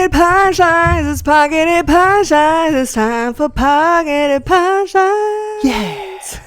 Pocketed Punchlines, it's Pocketed Punchlines, it's time for Pocketed Punchlines. Yes.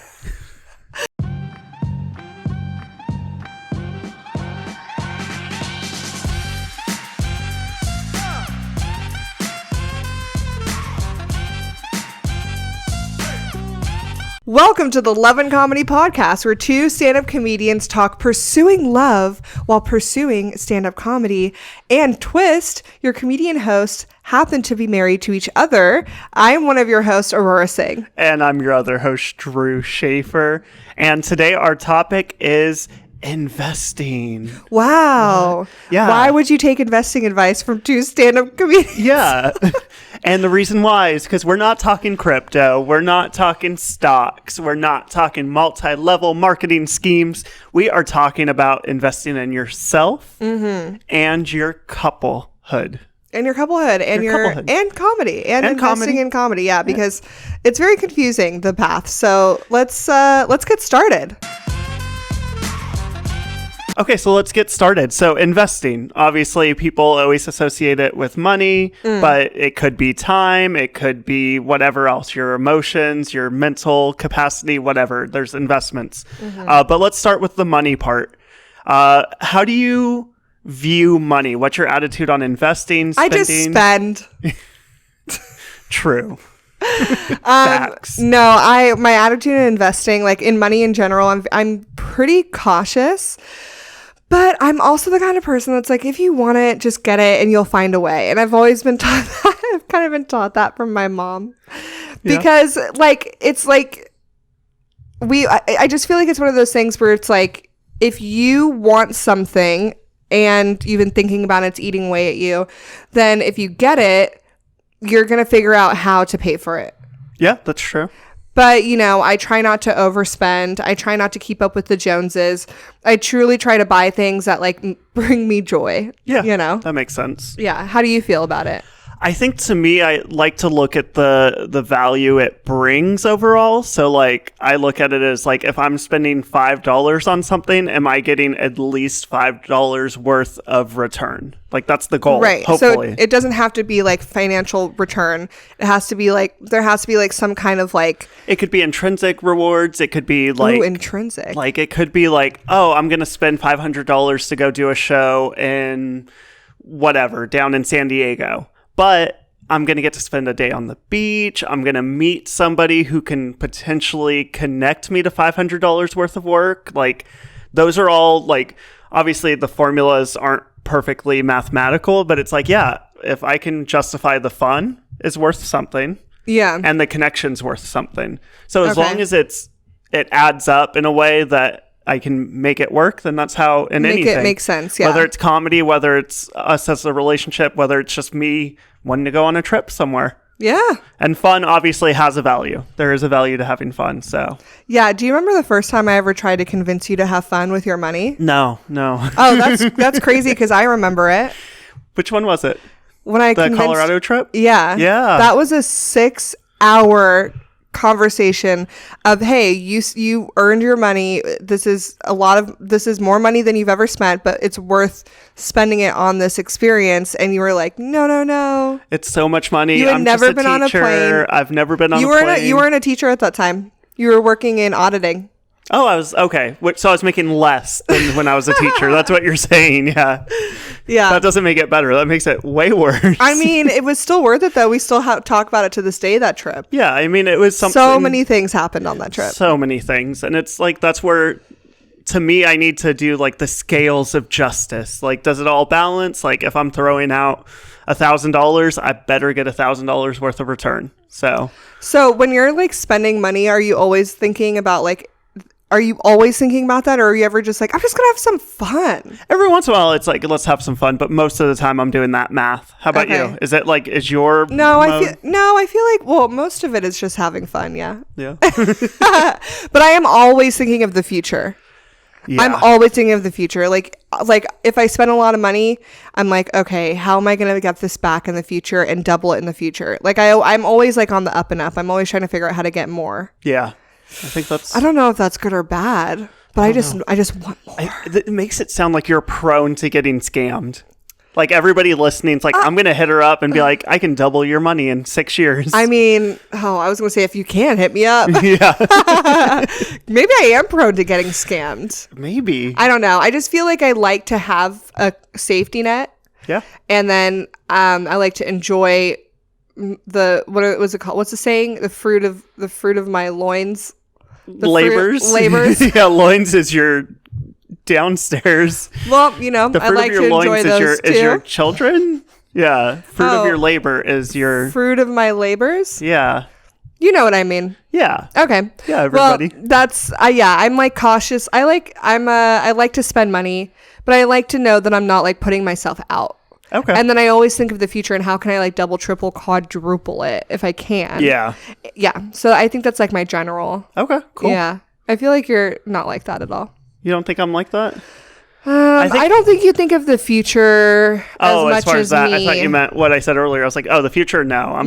Welcome to the Love and Comedy Podcast, where two stand-up comedians talk pursuing love while pursuing stand-up comedy. And twist, your comedian hosts happen to be married to each other. I am one of your hosts, Aurora Singh. And I'm your other host, Drew Schaefer. And today our topic is investing. Wow. Yeah. Why would you take investing advice from two stand-up comedians? Yeah. And the reason why is because we're not talking crypto. We're not talking stocks. We're not talking multi-level marketing schemes. We are talking about investing in yourself and your couplehood. And your couplehood and and comedy and investing comedy. in comedy. Yeah, because it's very confusing, the path. So let's get started. Okay, so let's get started. So investing, obviously people always associate it with money, but it could be time, it could be whatever else, your emotions, your mental capacity, whatever. There's investments. But let's start with the money part. How do you view money? What's your attitude on investing, spending? I just spend. True. Facts. No, my attitude in investing, like in money in general, I'm pretty cautious. But I'm also the kind of person that's like, if you want it, just get it and you'll find a way. And I've always been taught that. I've kind of been taught that from my mom. Because like, it's like, I just feel like it's one of those things where it's like, if you want something and you've been thinking about it, it's eating away at you, then if you get it, you're going to figure out how to pay for it. Yeah, that's true. But, you know, I try not to overspend. I try not to keep up with the Joneses. I truly try to buy things that, like, bring me joy. Yeah, you know? That makes sense. Yeah. How do you feel about it? I think to me, I like to look at the value it brings overall. So like, I look at it as like, if I'm spending $5 on something, am I getting at least $5 worth of return? Like that's the goal, right? Hopefully. So it doesn't have to be like financial return. It has to be like, there has to be like some kind of like. It could be intrinsic rewards. It could be like. Ooh, intrinsic. Like it could be like, oh, I'm going to spend $500 to go do a show in whatever, down in San Diego. But I'm going to get to spend a day on the beach. I'm going to meet somebody who can potentially connect me to $500 worth of work. Like those are all like, obviously the formulas aren't perfectly mathematical, but it's like, yeah, if I can justify the fun is worth something. Yeah. And the connection's worth something. So as long as it adds up in a way that I can make it work, then that's how anything. It makes sense, yeah. Whether it's comedy, whether it's us as a relationship, whether it's just me wanting to go on a trip somewhere. Yeah. And fun obviously has a value. There is a value to having fun, so. Yeah. Do you remember the first time I ever tried to convince you to have fun with your money? No. Oh, that's crazy because I remember it. Which one was it? When I The Colorado trip? Yeah. That was a 6-hour conversation of, hey, you earned your money. This is more money than you've ever spent, but it's worth spending it on this experience. And you were like, no. It's so much money. You had I'm never just been on a plane. I've never been on a plane. You weren't a teacher at that time. You were working in auditing. Oh, I was, okay. So I was making less than when I was a teacher. That's what you're saying, yeah. Yeah. That doesn't make it better. That makes it way worse. I mean, it was still worth it, though. We still talk about it to this day, that trip. Yeah, I mean, it was something. So many things happened on that trip. So many things. And it's like, that's where, to me, I need to do like the scales of justice. Like, does it all balance? Like, if I'm throwing out $1,000, I better get $1,000 worth of return. So when you're like spending money, are you always thinking about like, are you always thinking about that? Or are you ever just like, I'm just going to have some fun? Every once in a while, it's like, let's have some fun. But most of the time, I'm doing that math. How about you? Is it like, is your I feel like, well, most of it is just having fun. Yeah. Yeah. But I am always thinking of the future. Yeah. I'm always thinking of the future. Like if I spend a lot of money, I'm like, okay, how am I going to get this back in the future and double it in the future? Like I'm always like on the up and up. I'm always trying to figure out how to get more. Yeah. I think that's. I don't know if that's good or bad, but I just want more. It makes it sound like you're prone to getting scammed. Like everybody listening's like, I'm going to hit her up and be like, I can double your money in 6 years. I mean, I was going to say, if you can, hit me up. Yeah. Maybe I am prone to getting scammed. Maybe. I don't know. I just feel like I like to have a safety net. Yeah. And then I like to enjoy what was it called? What's the saying? The fruit of my loins. Labors. Labors. Yeah, loins is your downstairs. Well, The I fruit like of your to enjoy loins those is your children. Yeah. Fruit of your labor is your fruit of my labors. Yeah. You know what I mean? Yeah. Okay. Yeah, everybody. Well, that's I'm like cautious. I like to spend money, but I like to know that I'm not like putting myself out. Okay. And then I always think of the future and how can I like double, triple, quadruple it if I can. Yeah. Yeah. So I think that's like my general. Okay. Cool. Yeah. I feel like you're not like that at all. You don't think I'm like that? I don't think you think of the future as much as far as that, me. I thought you meant what I said earlier. I was like, oh, the future? No.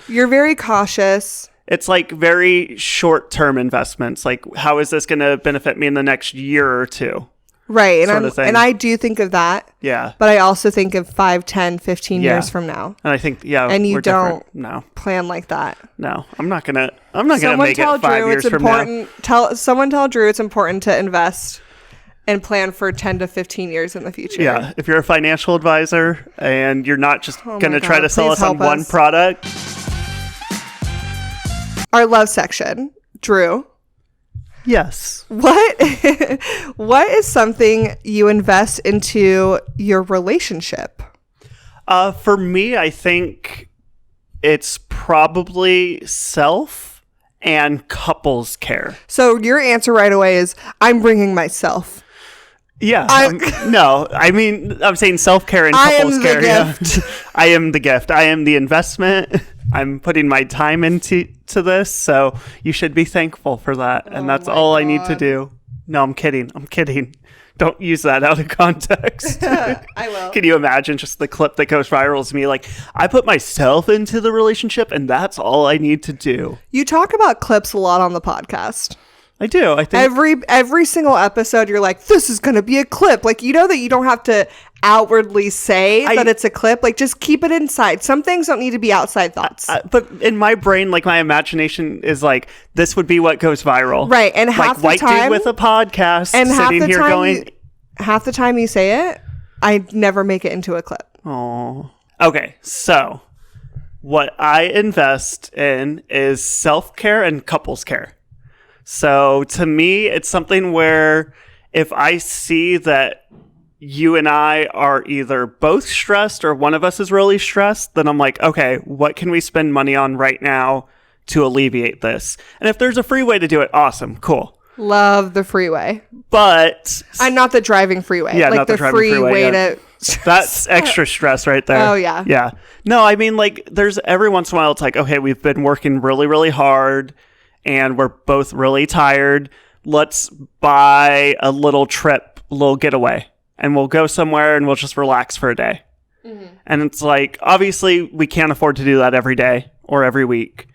You're very cautious. It's like very short-term investments. Like, how is this going to benefit me in the next year or two? Right. And I do think of that. Yeah. But I also think of 5, 10, 15 years from now. And I think, and you don't no. plan like that. No, I'm not gonna make it 5 years from now. Someone tell Drew it's important to invest and plan for 10 to 15 years in the future. Yeah. If you're a financial advisor and you're not just going to try to sell us on one product. Our love section. Drew. Yes. What is something you invest into your relationship? For me, I think it's probably self and couples care. So your answer right away is, I'm bringing myself. Yeah. No, I mean, I'm saying self-care and couples care. Gift. Yeah. I am the gift. I am the investment. I'm putting my time into this, so you should be thankful for that. And that's all I need to do. No, I'm kidding. Don't use that out of context. I will. Can you imagine just the clip that goes viral is me like, I put myself into the relationship and that's all I need to do. You talk about clips a lot on the podcast. I do. I think every single episode you're like, this is going to be a clip. Like, that you don't have to outwardly say that it's a clip. Like, just keep it inside. Some things don't need to be outside thoughts. But in my brain, like, my imagination is like, this would be what goes viral. Right. And half the white time, dude with a podcast and sitting here going, half the time you say it, I never make it into a clip. Oh. Okay. So what I invest in is self-care and couples care. So to me, it's something where if I see that you and I are either both stressed or one of us is really stressed, then I'm like, okay, what can we spend money on right now to alleviate this? And if there's a free way to do it, awesome, cool. Love the freeway. But not the driving freeway. Yeah, like not the driving freeway to that's extra stress right there. Oh yeah. Yeah. No, I mean, like, there's every once in a while it's like, okay, we've been working really, really hard and we're both really tired. Let's buy a little trip, a little getaway, and we'll go somewhere and we'll just relax for a day. Mm-hmm. And it's like, obviously we can't afford to do that every day or every week,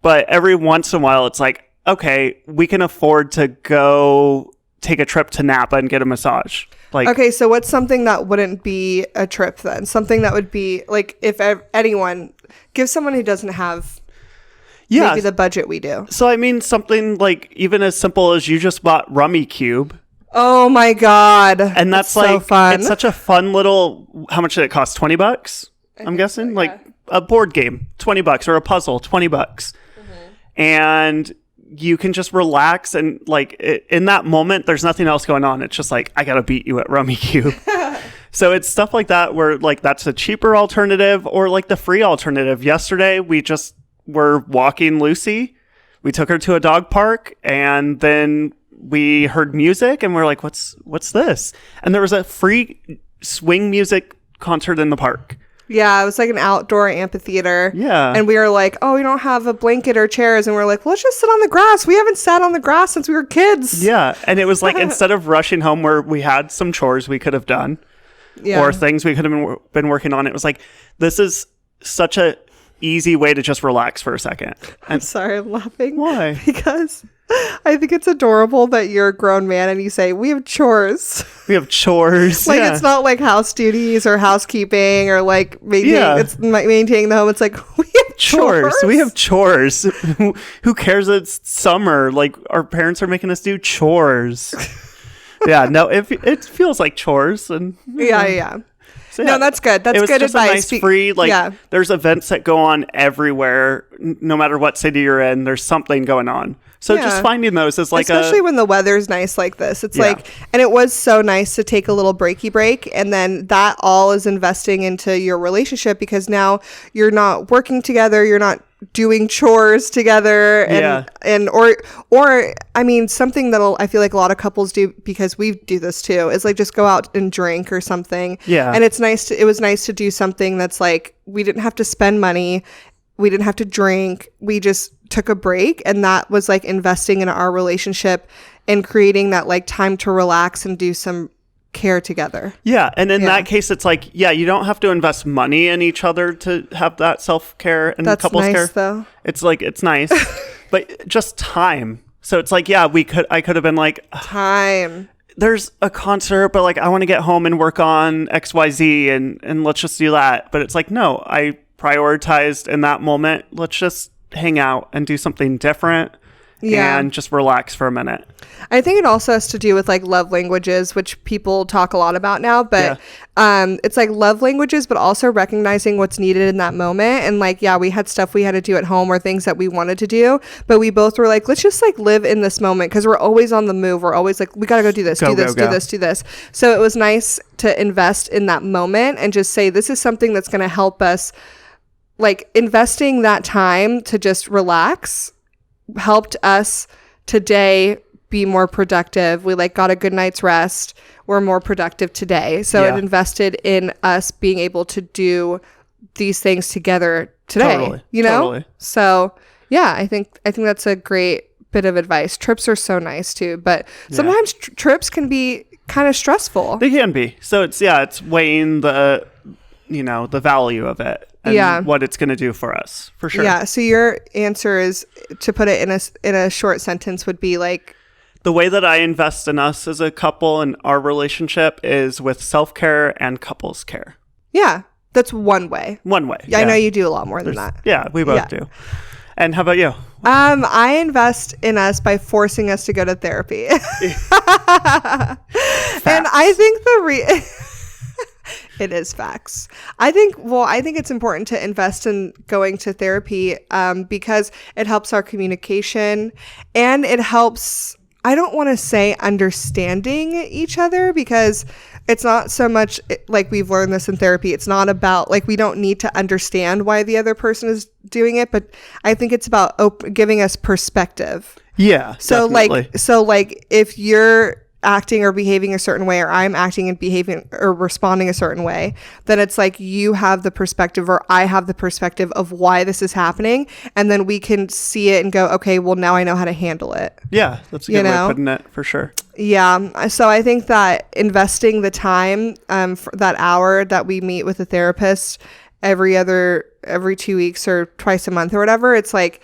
but every once in a while it's like, okay, we can afford to go take a trip to Napa and get a massage. Like, okay, so what's something that wouldn't be a trip then? Something that would be like, if anyone, give someone who doesn't have maybe the budget we do. So I mean, something like even as simple as you just bought Rummy Cube. Oh my God. And that's like, so fun. It's such a fun little, how much did it cost? $20? I'm guessing? So, yeah. Like a board game, $20, or a puzzle, $20. Mm-hmm. And you can just relax and like in that moment, there's nothing else going on. It's just like, I got to beat you at Rummy Cube. So it's stuff like that where like that's a cheaper alternative or like the free alternative. Yesterday, we just were walking Lucy. We took her to a dog park and then we heard music and we're like, what's this? And there was a free swing music concert in the park. Yeah, it was like an outdoor amphitheater. Yeah. And we were like, oh, we don't have a blanket or chairs. And we're like, well, let's just sit on the grass. We haven't sat on the grass since we were kids. Yeah. And it was like, instead of rushing home where we had some chores we could have done or things we could have been working on, it was like, this is such a easy way to just relax for a second. I'm sorry, I'm laughing. Why? Because I think it's adorable that you're a grown man and you say, we have chores. We have chores. Like, it's not like house duties or housekeeping or like maintaining the home. It's like, we have chores. We have chores. Who cares? It's summer. Like, our parents are making us do chores. Yeah, no, it feels like chores. And Yeah. So, no, that's good. That's good advice. A nice free, there's events that go on everywhere. No matter what city you're in, there's something going on. So just finding those is like especially when the weather's nice like this. It's like, and it was so nice to take a little breaky break. And then that all is investing into your relationship because now you're not working together. You're not doing chores together. Or I mean, something that I feel like a lot of couples do because we do this too is like just go out and drink or something. Yeah. And it was nice to do something that's like, we didn't have to spend money. We didn't have to drink. We just took a break. And that was like investing in our relationship and creating that like time to relax and do some care together. Yeah. And in that case, it's like, you don't have to invest money in each other to have that self-care and couples care. That's nice though. It's like, it's nice, but just time. So it's like, I could have been like, time. There's a concert, but like, I want to get home and work on XYZ and let's just do that. But it's like, no, I prioritized in that moment. Let's just hang out and do something different and just relax for a minute. I think it also has to do with like love languages, which people talk a lot about now, but it's like love languages, but also recognizing what's needed in that moment. And like, we had stuff we had to do at home or things that we wanted to do, but we both were like, let's just like live in this moment because we're always on the move. We're always like, we got to go do this, do this. So it was nice to invest in that moment and just say, this is something that's going to help us. Like investing that time to just relax helped us today be more productive. We like got a good night's rest. We're more productive today. So it invested in us being able to do these things together today. Totally. So I think that's a great bit of advice. Trips are so nice too, but sometimes trips can be kind of stressful. They can be. So it's weighing the value of it. And what it's going to do for us, for sure. Yeah. So your answer is, to put it in a short sentence, would be like, the way that I invest in us as a couple and our relationship is with self-care and couples care. Yeah, that's one way. Yeah. I know you do a lot more than that. Yeah, we both do. And how about you? I invest in us by forcing us to go to therapy. And I think it is facts. I think it's important to invest in going to therapy because it helps our communication and it helps, I don't want to say understanding each other because it's not so much like we've learned this in therapy. It's not about like we don't need to understand why the other person is doing it, but I think it's about giving us perspective. Yeah. So definitely. like if you're acting or behaving a certain way or I'm acting and behaving or responding a certain way, then it's like you have the perspective or I have the perspective of why this is happening, and then we can see it and go, okay, well now I know how to handle it. Yeah, that's a good way of putting it, for sure. Yeah, so I think that investing the time for that hour that we meet with a therapist every 2 weeks or twice a month or whatever, it's like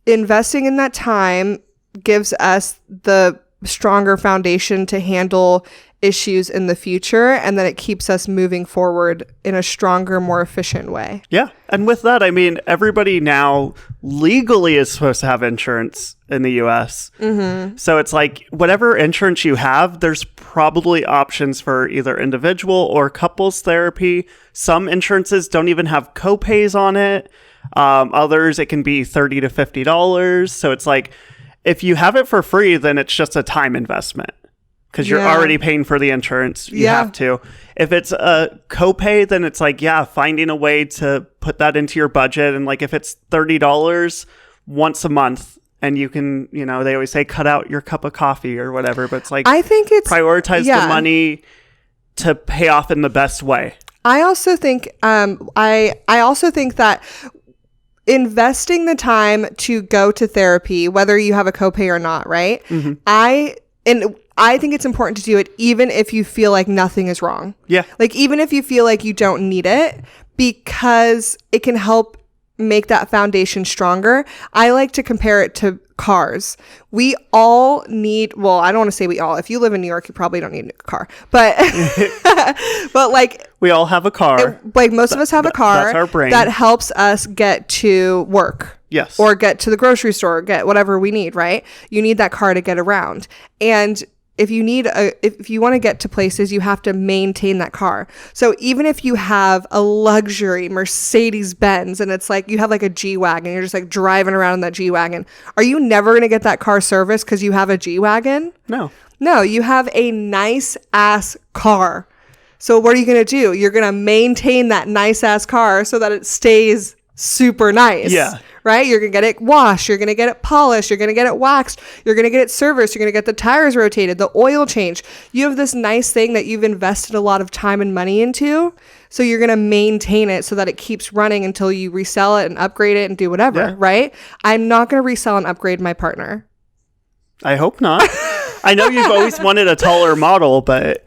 investing in that time gives us the stronger foundation to handle issues in the future, and then it keeps us moving forward in a stronger, more efficient way. Yeah. And with that, I mean, everybody now legally is supposed to have insurance in the US. Mm-hmm. So it's like whatever insurance you have, there's probably options for either individual or couples therapy. Some insurances don't even have copays on it. Others, it can be $30 to $50. So it's like, if you have it for free, then it's just a time investment because you're already paying for the insurance. You have to. If it's a copay, then it's like, finding a way to put that into your budget. And like, if it's $30 once a month and you can, they always say cut out your cup of coffee or whatever, but it's like, I think it's prioritize the money to pay off in the best way. I also think, I also think that investing the time to go to therapy, whether you have a copay or not, right? Mm-hmm. I think it's important to do it even if you feel like nothing is wrong. Yeah. Like even if you feel like you don't need it, because it can help make that foundation stronger. I like to compare it to cars. We all need, well, I don't want to say we all. If you live in New York, you probably don't need a car. But but like We all have a car. Like most of us have a car that's our brain. that helps us get to work. Yes. Or get to the grocery store, or get whatever we need, right? You need that car to get around. And if you want to get to places, you have to maintain that car. So even if you have a luxury Mercedes Benz and it's like you have like a G-Wagon, you're just like driving around in that G-Wagon, are you never going to get that car serviced because you have a G-Wagon? No, you have a nice ass car. So what are you going to do? You're going to maintain that nice ass car so that it stays super nice. Yeah. Right? You're going to get it washed. You're going to get it polished. You're going to get it waxed. You're going to get it serviced. You're going to get the tires rotated, the oil change. You have this nice thing that you've invested a lot of time and money into. So you're going to maintain it so that it keeps running until you resell it and upgrade it and do whatever. Right? I'm not going to resell and upgrade my partner. I hope not. I know you've always wanted a taller model, but...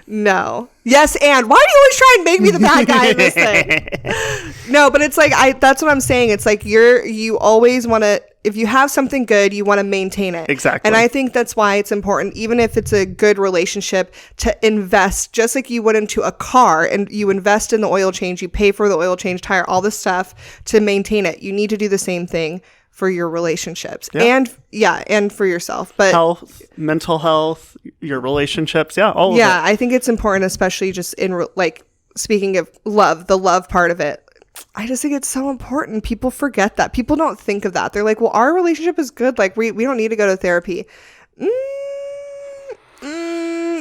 No. Yes, and why do you always try and make me the bad guy in this thing? No, but it's like that's what I'm saying. It's like you always want to, if you have something good, you want to maintain it. Exactly. And I think that's why it's important, even if it's a good relationship, to invest just like you would into a car, and you invest in the oil change, you pay for the oil change, tire, all this stuff to maintain it. You need to do the same thing for your relationships and for yourself, but health, mental health, your relationships, all of it. I think it's important, especially just in like speaking of love, the love part of it. I just think it's so important. People forget that. People don't think of that. They're like, well, our relationship is good, like we don't need to go to therapy.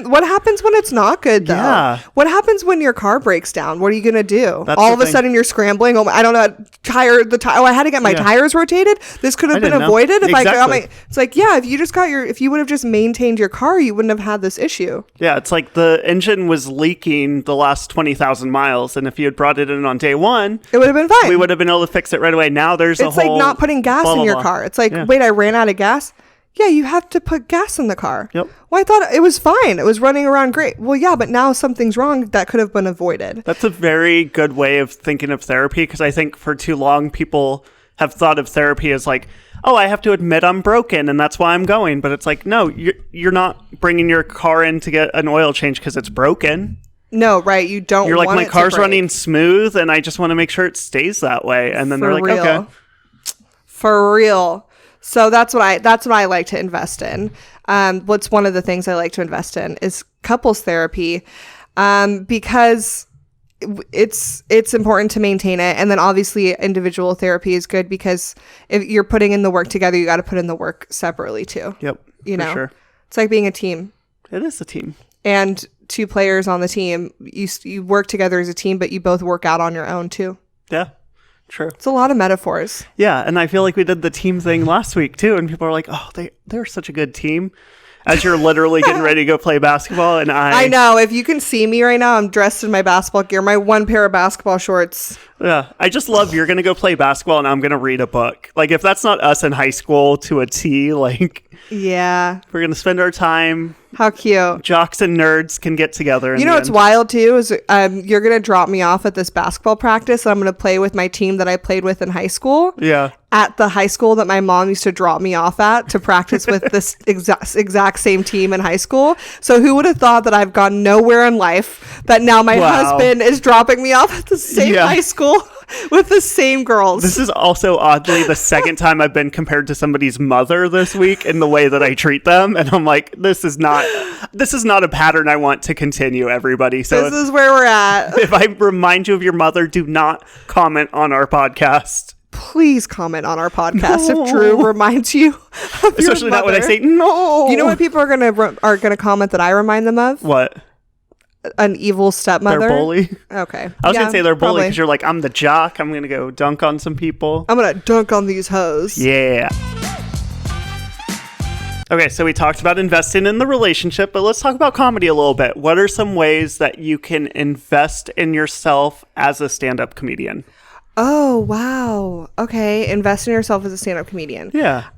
What happens when it's not good, though? Yeah. What happens when your car breaks down? What are you going to do? All of a sudden, you're scrambling. Oh, I don't know. Oh, I had to get my tires rotated. This could have been avoided if I got my... It's like, if you would have just maintained your car, you wouldn't have had this issue. Yeah, it's like the engine was leaking the last 20,000 miles, and if you had brought it in on day one... It would have been fine. We would have been able to fix it right away. Now there's It's like not putting gas in your car. It's like, wait, I ran out of gas? Yeah, you have to put gas in the car. Yep. Well, I thought it was fine. It was running around great. Well, yeah, but now something's wrong that could have been avoided. That's a very good way of thinking of therapy, because I think for too long people have thought of therapy as like, oh, I have to admit I'm broken and that's why I'm going. But it's like, no, you're not bringing your car in to get an oil change because it's broken. No, right. You don't. You're like, want my it car's to break. running smooth and I just want to make sure it stays that way. And then they're like, real. Okay. For real. So that's what I like to invest in. What's one of the things I like to invest in is couples therapy, because it's important to maintain it. And then obviously individual therapy is good, because if you're putting in the work together, you got to put in the work separately too. Yep. You know, sure. It's like being a team. It is a team. And two players on the team, you work together as a team, but you both work out on your own too. Yeah. True. It's a lot of metaphors. Yeah, and I feel like we did the team thing last week too, and people are like, "Oh, they're such a good team." As you're literally getting ready to go play basketball, and I know, if you can see me right now, I'm dressed in my basketball gear, my one pair of basketball shorts. Yeah, I just love you're gonna go play basketball, and I'm gonna read a book. Like, if that's not us in high school to a T, like, yeah, we're gonna spend our time. How cute. Jocks and nerds can get together. You know what's wild too is you're going to drop me off at this basketball practice, and I'm going to play with my team that I played with in high school. Yeah. At the high school that my mom used to drop me off at to practice with this exact same team in high school. So who would have thought that I've gone nowhere in life, that now my husband is dropping me off at the same high school with the same girls. This is also oddly the second time I've been compared to somebody's mother this week in the way that I treat them. And I'm like, this is not a pattern I want to continue, everybody. So this is where we're at. If I remind you of your mother, do not comment on our podcast. Please comment on our podcast if Drew reminds you of Especially not when I say no. You know what people are gonna comment that I remind them of? What? An evil stepmother. They're bully. Okay. I was gonna say they're bully because you're like, I'm the jock. I'm gonna go dunk on some people. I'm gonna dunk on these hoes. Yeah. Okay, so we talked about investing in the relationship, but let's talk about comedy a little bit. What are some ways that you can invest in yourself as a stand-up comedian? Oh, wow. Okay, invest in yourself as a stand-up comedian. Yeah.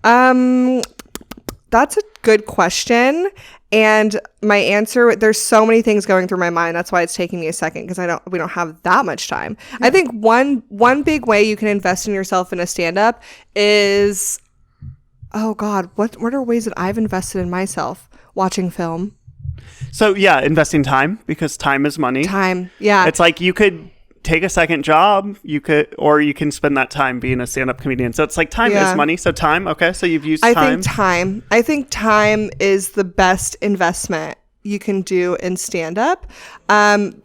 That's a good question. And my answer, there's so many things going through my mind. That's why it's taking me a second, because we don't have that much time. Yeah. I think one big way you can invest in yourself in a stand-up is Oh God, what are ways that I've invested in myself? Watching film. So yeah, investing time, because time is money. Time. Yeah. It's like you could take a second job, or you can spend that time being a stand-up comedian. So it's like time is money. So time, okay. So you've used time. I think time is the best investment you can do in stand-up.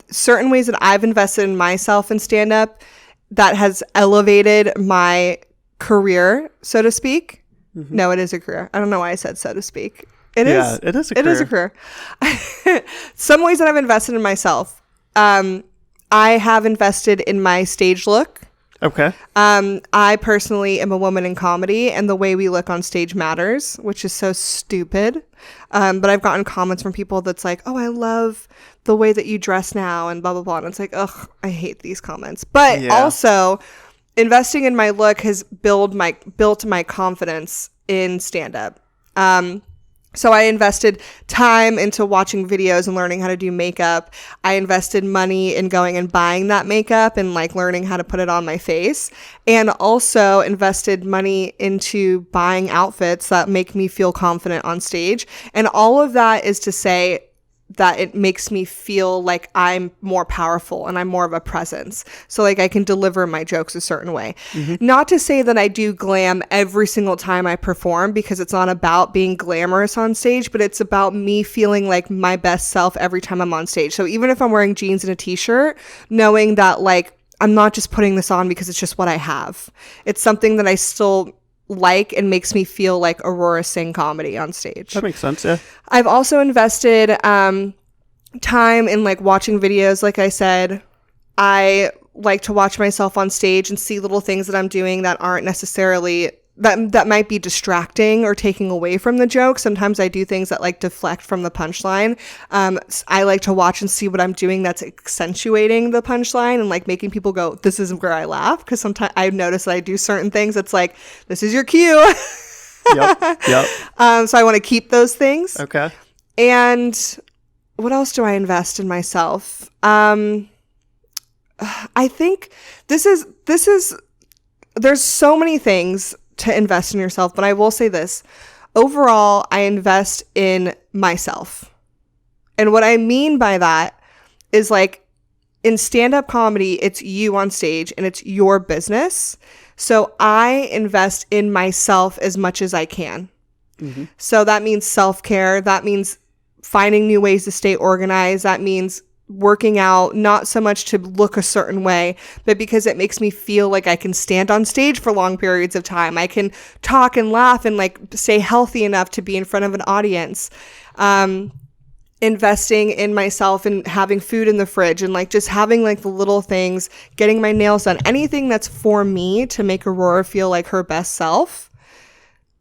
Certain ways that I've invested in myself in stand-up that has elevated my career, so to speak. Mm-hmm. No, it is a career. I don't know why I said so to speak. It is a career. Some ways that I've invested in myself. I have invested in my stage look. Okay. I personally am a woman in comedy, and the way we look on stage matters, which is so stupid. But I've gotten comments from people that's like, oh, I love the way that you dress now and blah, blah, blah. And it's like, ugh, I hate these comments. But also, investing in my look has built my confidence in stand-up. So I invested time into watching videos and learning how to do makeup. I invested money in going and buying that makeup and like learning how to put it on my face, and also invested money into buying outfits that make me feel confident on stage. And all of that is to say that it makes me feel like I'm more powerful and I'm more of a presence. So like I can deliver my jokes a certain way. Mm-hmm. Not to say that I do glam every single time I perform, because it's not about being glamorous on stage, but it's about me feeling like my best self every time I'm on stage. So even if I'm wearing jeans and a t-shirt, knowing that like I'm not just putting this on because it's just what I have. It's something that I still like and makes me feel like Aurora sing comedy on stage. That makes sense, yeah. I've also invested time in like watching videos. Like I said, I like to watch myself on stage and see little things that I'm doing that aren't necessarily that might be distracting or taking away from the joke. Sometimes I do things that like deflect from the punchline. I like to watch and see what I'm doing that's accentuating the punchline and like making people go, this is where I laugh. Because sometimes I've noticed that I do certain things that's like, this is your cue. Yep. So I want to keep those things. Okay. And what else do I invest in myself? I think there's so many things to invest in yourself, but I will say this. Overall, I invest in myself. And what I mean by that is like in stand-up comedy, it's you on stage and it's your business. So I invest in myself as much as I can. Mm-hmm. So that means self-care. That means finding new ways to stay organized. That means working out, not so much to look a certain way, but because it makes me feel like I can stand on stage for long periods of time. I can talk and laugh and like stay healthy enough to be in front of an audience. Investing in myself and having food in the fridge and like just having like the little things, getting my nails done, anything that's for me to make Aurora feel like her best self.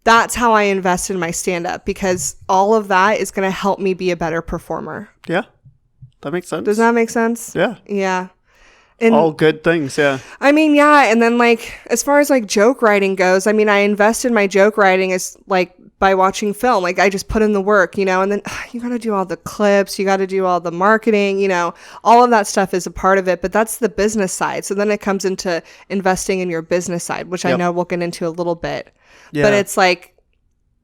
That's how I invest in my stand-up, because all of that is going to help me be a better performer. Yeah. That makes sense. Does that make sense? Yeah. Yeah. And all good things, yeah. I mean, yeah. And then like, as far as like joke writing goes, I mean, I invest in my joke writing as like by watching film. Like I just put in the work, you know, and then you got to do all the clips, you got to do all the marketing, you know, all of that stuff is a part of it, but that's the business side. So then it comes into investing in your business side, which I know we'll get into a little bit, but it's like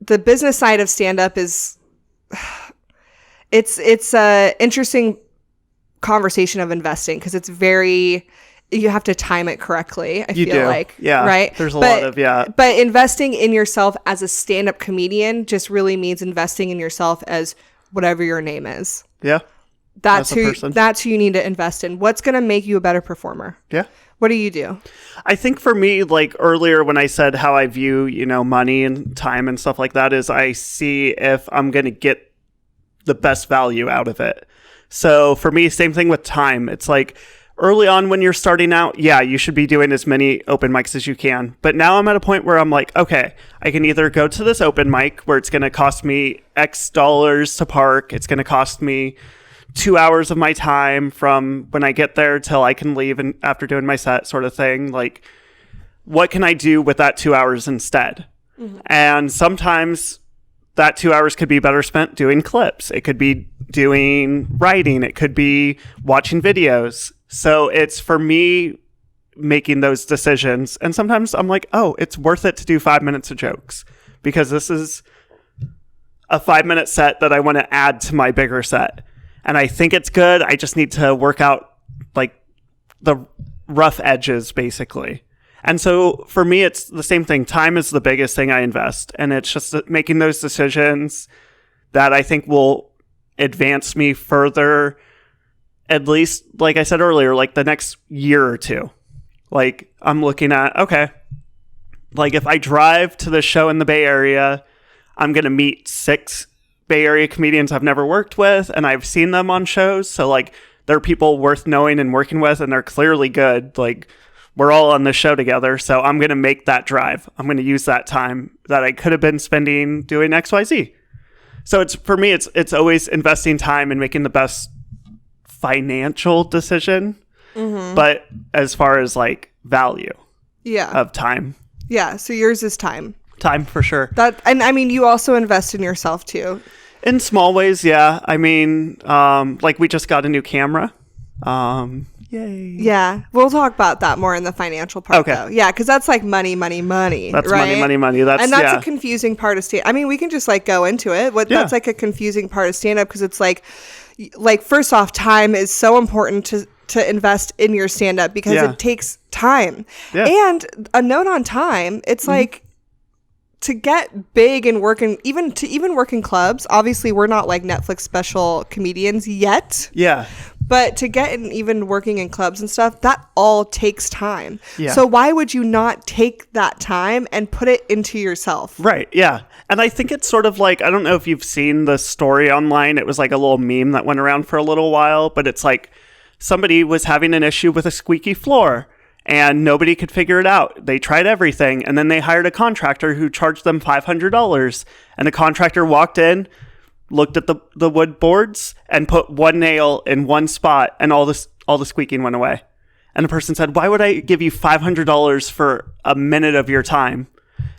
the business side of stand-up is, it's a interesting conversation of investing, because it's you have to time it correctly. I feel like, right? There's a lot of, But investing in yourself as a stand-up comedian just really means investing in yourself as whatever your name is. Yeah. That's who you need to invest in. What's going to make you a better performer? Yeah. What do you do? I think for me, like earlier when I said how I view, you know, money and time and stuff like that, is I see if I'm going to get the best value out of it. So for me, same thing with time. It's like early on when you're starting out, you should be doing as many open mics as you can. But now I'm at a point where I'm like, okay, I can either go to this open mic where it's going to cost me X dollars to park. It's going to cost me 2 hours of my time from when I get there till I can leave and after doing my set, sort of thing. Like, what can I do with that 2 hours instead? Mm-hmm. And sometimes that 2 hours could be better spent doing clips. It could be doing writing. It could be watching videos. So it's for me making those decisions. And sometimes I'm like, oh, it's worth it to do 5 minutes of jokes because this is a 5-minute set that I want to add to my bigger set. And I think it's good. I just need to work out like the rough edges, basically. And so for me, it's the same thing. Time is the biggest thing I invest. And it's just making those decisions that I think will advance me further, at least, like I said earlier, like the next year or two. Like I'm looking at, okay, like if I drive to the show in the Bay Area, I'm going to meet 6 Bay Area comedians I've never worked with, and I've seen them on shows. So like they're people worth knowing and working with, and they're clearly good. Like we're all on the show together. So I'm going to make that drive. I'm going to use that time that I could have been spending doing XYZ. So it's, for me, it's always investing time and making the best financial decision. Mm-hmm. But as far as like value of time. Yeah. So yours is time. Time for sure. And I mean, you also invest in yourself too. In small ways, yeah. I mean, like we just got a new camera. Yay. Yeah. We'll talk about that more in the financial part, though. Yeah, because that's like money, That's right? money. That's a confusing part of stand. I mean, we can just like go into it. That's like a confusing part of stand-up because it's like first off, time is so important to invest in your stand-up because it takes time. Yeah. And a note on time, it's like, to get big and work in even work in clubs, obviously we're not like Netflix special comedians yet. Yeah. But to get in, even working in clubs and stuff, that all takes time. Yeah. So why would you not take that time and put it into yourself? Right. Yeah. And I think it's sort of like, I don't know if you've seen the story online. It was like a little meme that went around for a little while, but it's like somebody was having an issue with a squeaky floor. And nobody could figure it out. They tried everything. And then they hired a contractor who charged them $500. And the contractor walked in, looked at the wood boards, and put one nail in one spot. And all the squeaking went away. And the person said, why would I give you $500 for a minute of your time?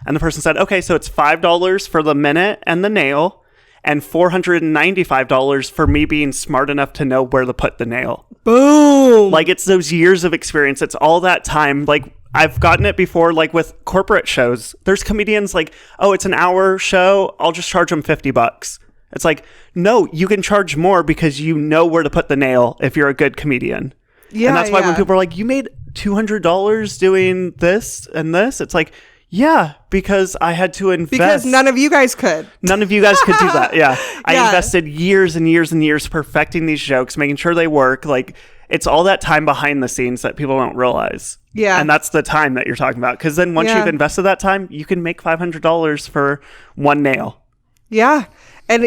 And the person said, okay, so it's $5 for the minute and the nail, and $495 for me being smart enough to know where to put the nail. Boom. Like, it's those years of experience. It's all that time. Like, I've gotten it before, like with corporate shows. There's comedians like, oh, it's an hour show. I'll just charge them $50. It's like, no, you can charge more because you know where to put the nail if you're a good comedian. Yeah, and that's why when people are like, you made $200 doing this and this, it's like, yeah, because I had to invest. Because none of you guys could. None of you guys could do that. Yeah. I invested years and years and years perfecting these jokes, making sure they work. Like, it's all that time behind the scenes that people don't realize. Yeah. And that's the time that you're talking about. Because then once you've invested that time, you can make $500 for one nail. Yeah. And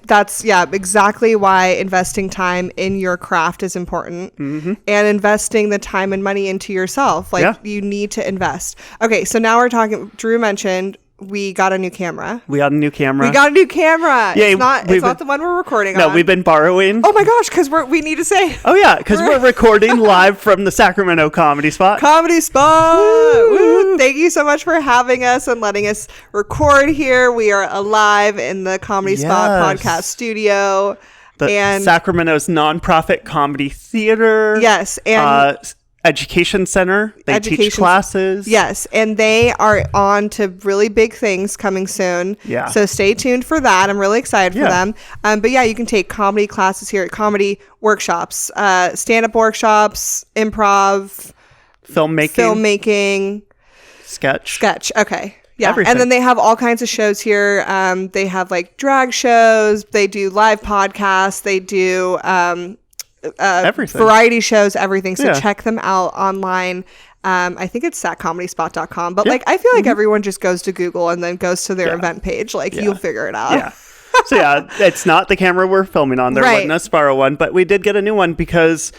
that's exactly why investing time in your craft is important, and investing the time and money into yourself. Like you need to invest. Okay, so now we're talking. Drew mentioned we got a new camera. Yeah, Yeah, it's not the one we're recording on. No, we've been borrowing. Oh my gosh, because we need to say. Oh yeah, because we're recording live from the Sacramento Comedy Spot. Woo! Thank you so much for having us and letting us record here. We are alive in the Comedy Spot podcast studio. And Sacramento's nonprofit comedy theater. Yes, and education center. They teach classes. Yes, and they are on to really big things coming soon. Yeah. So stay tuned for that. I'm really excited for them. But yeah, you can take comedy classes here at comedy workshops, stand-up workshops, improv, filmmaking, sketch. Okay. Yeah. Everything. And then they have all kinds of shows here. They have like drag shows. They do live podcasts. They do everything. Variety shows, everything. So check them out online. I think it's satcomedyspot.com. But like, I feel like everyone just goes to Google and then goes to their event page. Like, you'll figure it out. Yeah. So it's not the camera we're filming on. They're letting us borrow one. But we did get a new one because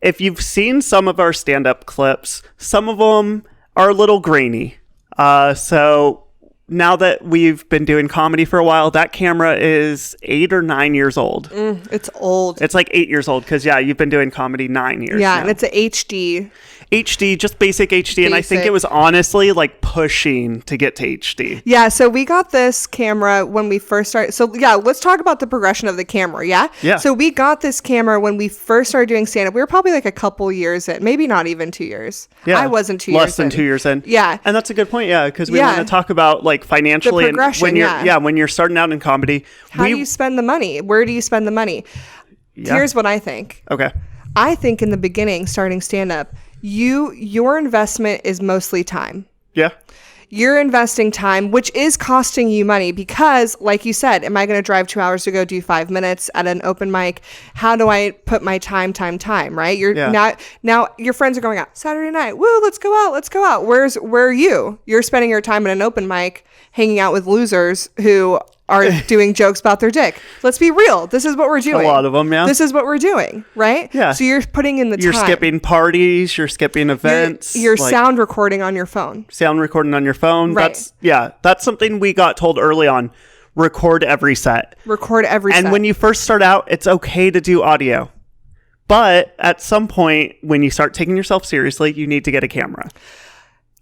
if you've seen some of our stand-up clips, some of them are a little grainy. So now that we've been doing comedy for a while, that camera is 8 or 9 years old. It's old. It's like 8 years old because, you've been doing comedy 9 years. Yeah, now. And it's a HD. HD, just basic HD. And I think it was honestly like pushing to get to HD. Yeah. So we got this camera when we first started. So yeah, let's talk about the progression of the camera. Yeah. Yeah. So we got this camera when we first started doing stand-up. We were probably like a couple years in, maybe not even 2 years. Yeah. I wasn't 2 years in. Less than 2 years in. Yeah. And that's a good point. Yeah. Because we want to talk about like financially. The progression, and when you're starting out in comedy. How do you spend the money? Where do you spend the money? Yeah. Here's what I think. Okay. I think in the beginning, starting stand-up, your investment is mostly time. Yeah. You're investing time, which is costing you money because, like you said, am I going to drive 2 hours to go do 5 minutes at an open mic? How do I put my time, right? Now your friends are going out Saturday night. Woo, let's go out. Where are you? You're spending your time at an open mic hanging out with losers who are doing jokes about their dick. Let's be real. This is what we're doing. A lot of them, yeah. This is what we're doing, right? Yeah. So you're putting in the time. You're skipping parties. You're skipping events. You're like, sound recording on your phone. Sound recording on your phone. Right. That's something we got told early on. Record every set. And when you first start out, it's okay to do audio. But at some point, when you start taking yourself seriously, you need to get a camera.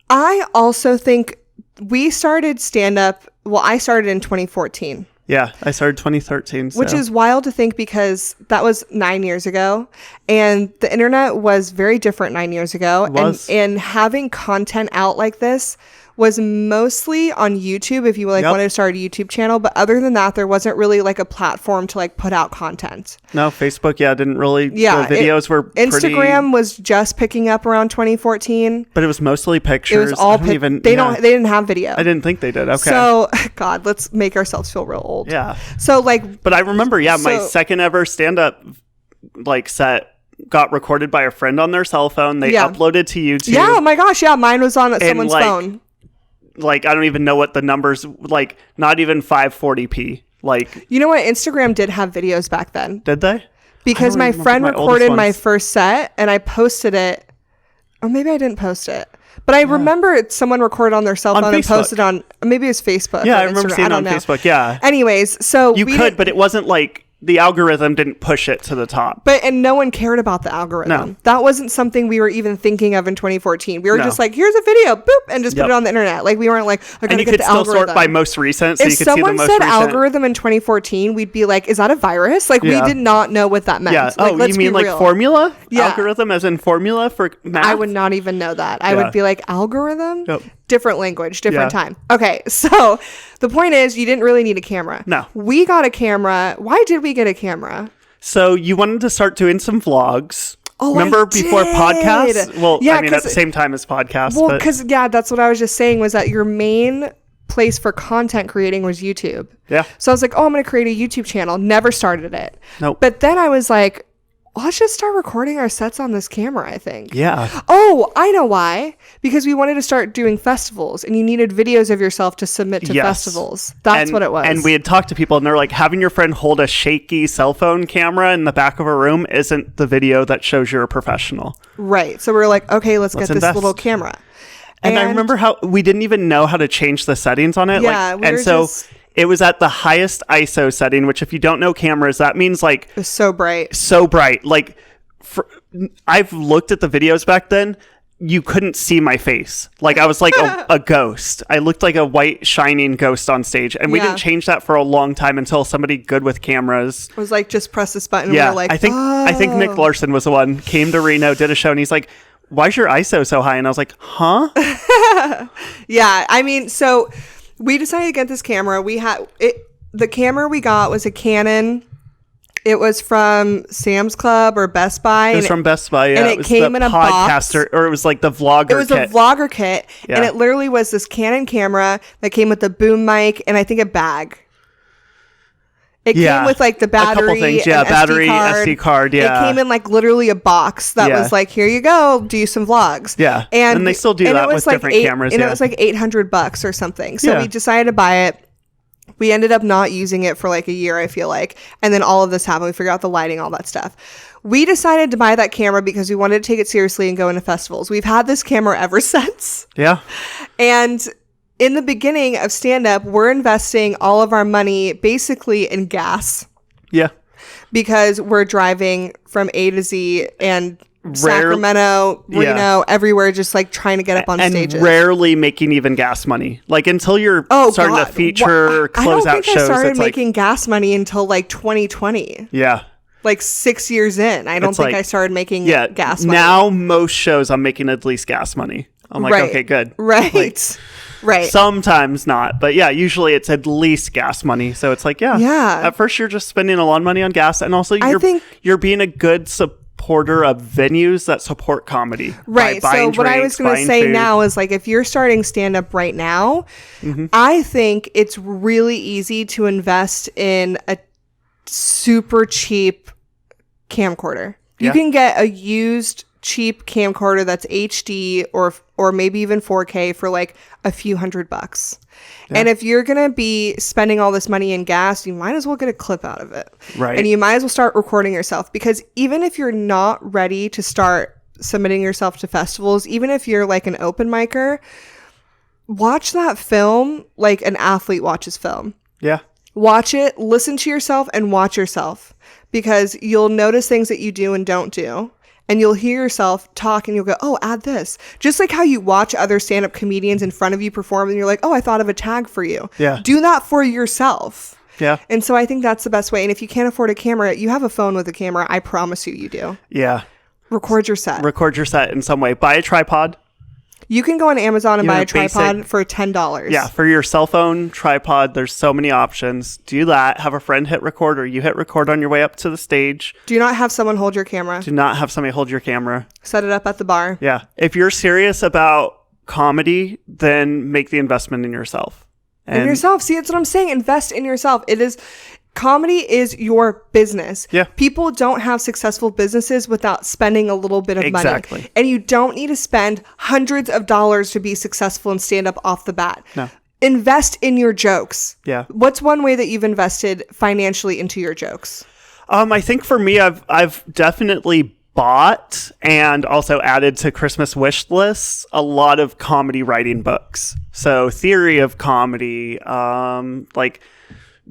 I also think we started stand-up. Well, I started in 2014. Yeah, I started 2013. Which is wild to think because that was 9 years ago. And the internet was very different 9 years ago. And having content out like this was mostly on YouTube if you wanted to start a YouTube channel. But other than that, there wasn't really like a platform to like put out content. No, Facebook, didn't really. Yeah. The videos were Instagram was just picking up around 2014. But it was mostly pictures. It was all they didn't have video. I didn't think they did. Okay. So, God, let's make ourselves feel real old. Yeah. So like. But I remember, my second ever stand-up like set got recorded by a friend on their cell phone. They uploaded to YouTube. Yeah, oh my gosh, yeah, mine was on someone's phone. Like, I don't even know what the numbers, like, not even 540p. Like, you know what? Instagram did have videos back then. Did they? Because my friend recorded my first set and I posted it. Or maybe I didn't post it. But I remember someone recorded on their cell phone and posted on, maybe it was Facebook. Yeah, I remember seeing it on Facebook. Yeah. Anyways, so you could, but it wasn't like the algorithm didn't push it to the top. And no one cared about the algorithm. No. That wasn't something we were even thinking of in 2014. We were just like, here's a video, boop, and just put it on the internet. Like, we weren't like, I gotta get the algorithm. And you could still sort by most recent, so you could see the most recent. If someone said algorithm in 2014, we'd be like, is that a virus? Like, we did not know what that meant. Yeah. Like, let's you mean like formula? Yeah. Algorithm as in formula for math? I would not even know that. I would be like, algorithm? Nope. Different language, different time. Okay, so the point is, you didn't really need a camera. No. We got a camera. Why did we get a camera? So you wanted to start doing some vlogs. Oh, remember before podcasts? Well, yeah, I mean, at the same time as podcasts. Well, because, that's what I was just saying was that your main place for content creating was YouTube. Yeah. So I was like, I'm going to create a YouTube channel. Never started it. Nope. But then I was like, let's just start recording our sets on this camera, I think. Yeah. Oh, I know why. Because we wanted to start doing festivals and you needed videos of yourself to submit to festivals. That's what it was. And we had talked to people and they're like, having your friend hold a shaky cell phone camera in the back of a room isn't the video that shows you're a professional. Right. So we were like, okay, let's get this little camera. And I remember how we didn't even know how to change the settings on it. Yeah. It was at the highest ISO setting, which if you don't know cameras, that means like... It was so bright. So bright. Like, I've looked at the videos back then. You couldn't see my face. Like, I was like a ghost. I looked like a white shining ghost on stage. And we didn't change that for a long time until somebody good with cameras... It was like, just press this button. Yeah, and we're like, I think Nick Larson was the one. Came to Reno, did a show, and he's like... Why's your ISO so high? And I was like, huh? Yeah, I mean, so we decided to get this camera. The camera we got was a Canon. It was from Sam's Club or Best Buy. It was from Best Buy, yeah. And it came in a box. Or it was like the vlogger kit. It was a vlogger kit. Yeah. And it literally was this Canon camera that came with the boom mic and I think a bag. It came with like the battery, a couple things, battery, SD card, It came in like literally a box that was like, here you go, do some vlogs. Yeah, and they still do that with like different cameras. And it was like $800 or something. So we decided to buy it. We ended up not using it for like a year, I feel like. And then all of this happened. We figured out the lighting, all that stuff. We decided to buy that camera because we wanted to take it seriously and go into festivals. We've had this camera ever since. Yeah. And in the beginning of stand-up, we're investing all of our money basically in gas. Yeah. Because we're driving from A to Z and Sacramento, Reno, everywhere, just like trying to get up on stages. And rarely making even gas money. Like until you're starting to feature closeout shows. I don't think I started making gas money until like 2020. Yeah. Like 6 years in. I don't think I started making gas money. Now most shows I'm making at least gas money. I'm like, okay, good. Right. Like, right. Sometimes not. But yeah, usually it's at least gas money. So it's like, at first you're just spending a lot of money on gas. And also you're being a good supporter of venues that support comedy. Right. So what I was going to say now is like, if you're starting stand-up right now, I think it's really easy to invest in a super cheap camcorder. You can get a used cheap camcorder that's HD or maybe even 4K for like a few $100. And if you're going to be spending all this money in gas, you might as well get a clip out of it. Right. And you might as well start recording yourself, because even if you're not ready to start submitting yourself to festivals, even if you're like an open micer, watch that film like an athlete watches film. Yeah. Watch it, listen to yourself, and watch yourself, because you'll notice things that you do and don't do. And you'll hear yourself talk and you'll go, oh, add this. Just like how you watch other stand-up comedians in front of you perform and you're like, oh, I thought of a tag for you. Yeah. Do that for yourself. Yeah. And so I think that's the best way. And if you can't afford a camera, you have a phone with a camera. I promise you do. Yeah. Record your set. Record your set in some way. Buy a tripod. You can go on Amazon and buy a tripod for $10. Yeah, for your cell phone tripod, there's so many options. Do that. Have a friend hit record, or you hit record on your way up to the stage. Do not have someone hold your camera. Do not have somebody hold your camera. Set it up at the bar. Yeah. If you're serious about comedy, then make the investment in yourself. In yourself. See, that's what I'm saying. Invest in yourself. Comedy is your business. Yeah. People don't have successful businesses without spending a little bit of money. And you don't need to spend hundreds of dollars to be successful and stand up off the bat. No. Invest in your jokes. Yeah. What's one way that you've invested financially into your jokes? I think for me, I've definitely bought and also added to Christmas wish lists a lot of comedy writing books. So Theory of Comedy, like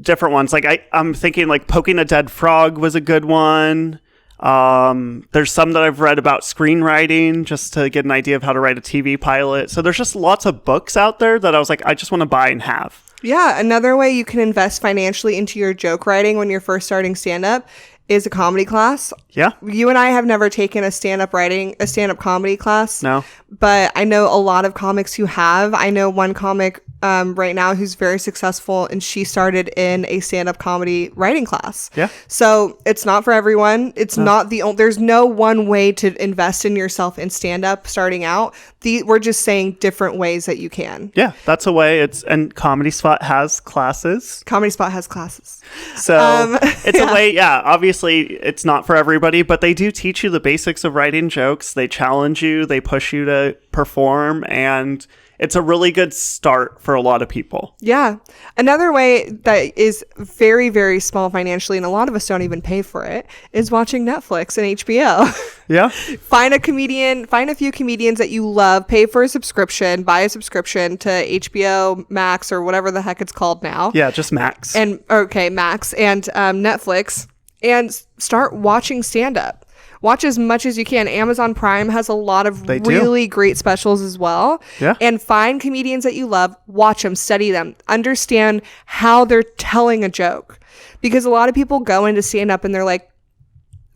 different ones. Like I'm thinking like Poking a Dead Frog was a good one. There's some that I've read about screenwriting just to get an idea of how to write a TV pilot. So there's just lots of books out there that I was like, I just want to buy and have. Yeah. Another way you can invest financially into your joke writing when you're first starting stand-up is a comedy class. Yeah. You and I have never taken a stand-up comedy class. No. But I know a lot of comics who have. I know one comic right now who's very successful, and she started in a stand-up comedy writing class. Yeah. So it's not for everyone. It's not there's no one way to invest in yourself in stand-up starting out. We're just saying different ways that you can. Yeah, that's a way. And Comedy Spot has classes. Comedy Spot has classes. So it's a way. Yeah, obviously it's not for everybody, but they do teach you the basics of writing jokes. They challenge you. They push you to perform, and it's a really good start for a lot of people. Yeah. Another way that is very, very small financially, and a lot of us don't even pay for it, is watching Netflix and HBO. Yeah. Find a few comedians that you love, pay for a subscription, buy a subscription to HBO Max or whatever the heck it's called now. Yeah, just Max. Max and Netflix, and start watching stand-up. Watch as much as you can. Amazon Prime has a lot of really great specials as well. Yeah. And find comedians that you love, watch them, study them, understand how they're telling a joke. Because a lot of people go into stand-up and they're like,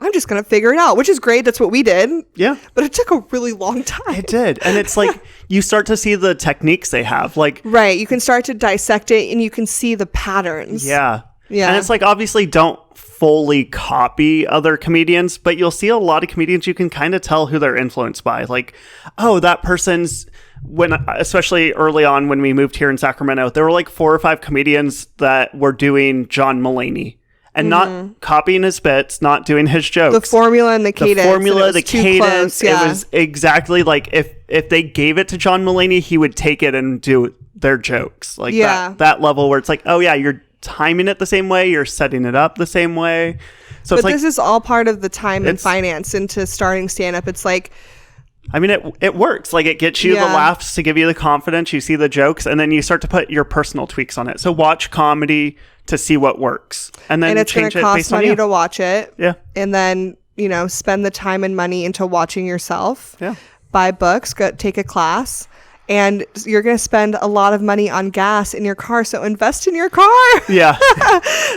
I'm just going to figure it out, which is great. That's what we did. Yeah. But it took a really long time. It did. And it's like, you start to see the techniques they have. Right. You can start to dissect it and you can see the patterns. Yeah. Yeah. And it's like, obviously don't fully copy other comedians, but you'll see a lot of comedians you can kind of tell who they're influenced by. Like, oh, that person's, especially early on when we moved here in Sacramento, there were like 4 or 5 comedians that were doing John Mulaney and not copying his bits, not doing his jokes. The formula and the cadence. The cadence. Yeah. It was exactly like if they gave it to John Mulaney, he would take it and do their jokes. Like that level where it's like, oh yeah, you're timing it the same way, you're setting it up the same way. So but this is all part of the time and finance into starting stand-up. It's like, I mean, it works. Like, it gets you the laughs to give you the confidence. You see the jokes, and then you start to put your personal tweaks on it. So watch comedy to see what works, and then it's change gonna it cost based on money you. to watch it. Yeah, and then spend the time and money into watching yourself. Yeah. Buy books, go take a class. And you're going to spend a lot of money on gas in your car. So invest in your car. Yeah.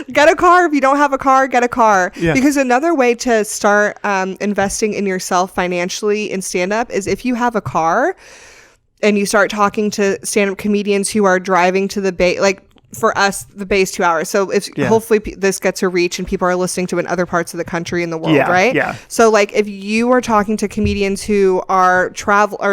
Get a car. If you don't have a car, get a car. Yeah. Because another way to start investing in yourself financially in stand-up is if you have a car and you start talking to stand-up comedians who are driving to the Bay, like for us, the Bay's 2 hours. So if hopefully this gets a reach and people are listening to it in other parts of the country and the world, right? Yeah. So like if you are talking to comedians who are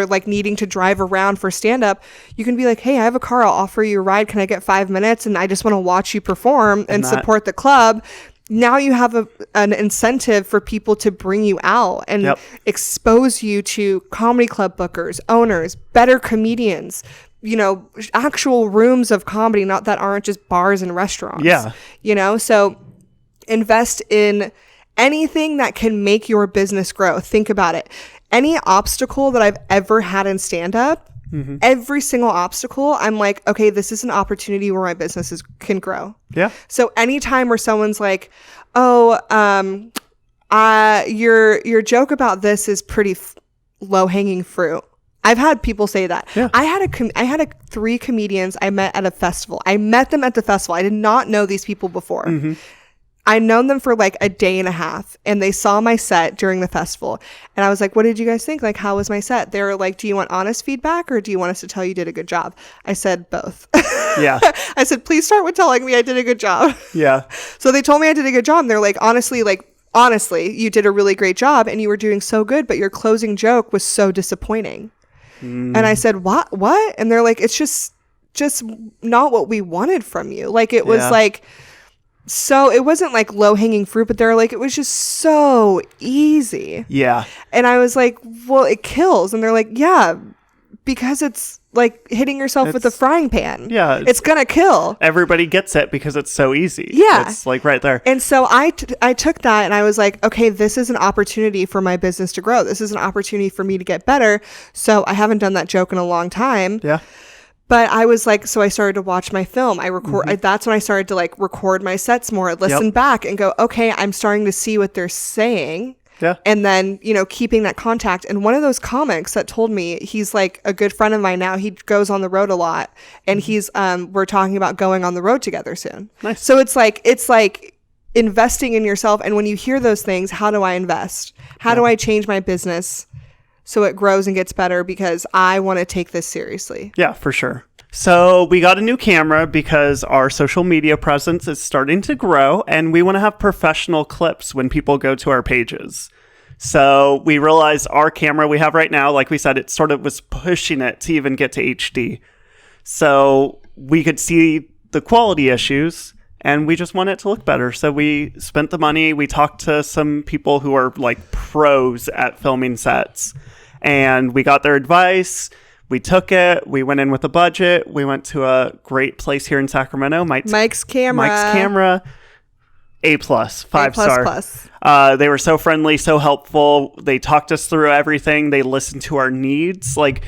like needing to drive around for stand-up, you can be like, hey, I have a car. I'll offer you a ride. Can I get 5 minutes? And I just want to watch you perform and support the club. Now you have an incentive for people to bring you out and expose you to comedy club bookers, owners, better comedians, actual rooms of comedy, not that aren't just bars and restaurants. Yeah. So invest in anything that can make your business grow. Think about it. Any obstacle that I've ever had in stand-up, every single obstacle, I'm like, okay, this is an opportunity where my businesses can grow. Yeah. So anytime where someone's like, oh, your joke about this is pretty low-hanging fruit. I've had people say that. Yeah. I had 3 comedians I met at a festival. I met them at the festival. I did not know these people before. I known them for like a day and a half, and they saw my set during the festival. And I was like, what did you guys think? Like, how was my set? They were like, do you want honest feedback or do you want us to tell you did a good job? I said both. Yeah. I said, please start with telling me I did a good job. Yeah. So they told me I did a good job. And they're like, honestly, you did a really great job and you were doing so good, but your closing joke was so disappointing. And I said, what? And they're like, it's just not what we wanted from you. Like, it was like, so it wasn't like low hanging fruit, but they're like, it was just so easy. Yeah. And I was like, well, it kills. And they're like, yeah, because it's like hitting yourself with a frying pan. Yeah. It's going to kill. Everybody gets it because it's so easy. Yeah. It's like right there. And so I took that and I was like, okay, this is an opportunity for my business to grow. This is an opportunity for me to get better. So I haven't done that joke in a long time. Yeah. But I was like, so I started to watch my film. That's when I started to like record my sets more, listen back and go, okay, I'm starting to see what they're saying. Yeah. And then, keeping that contact. And one of those comics that told me, he's like a good friend of mine now. He goes on the road a lot. And we're talking about going on the road together soon. Nice. So it's like investing in yourself. And when you hear those things, how do I invest? How do I change my business so it grows and gets better? Because I want to take this seriously. Yeah, for sure. So we got a new camera because our social media presence is starting to grow and we want to have professional clips when people go to our pages. So we realized our camera we have right now, like we said, it sort of was pushing it to even get to HD. So we could see the quality issues and we just want it to look better. So we spent the money. We talked to some people who are like pros at filming sets and we got their advice. We took it. We went in with a budget. We went to a great place here in Sacramento. Mike's Camera. A+, 5-star. They were so friendly, so helpful. They talked us through everything. They listened to our needs. Like,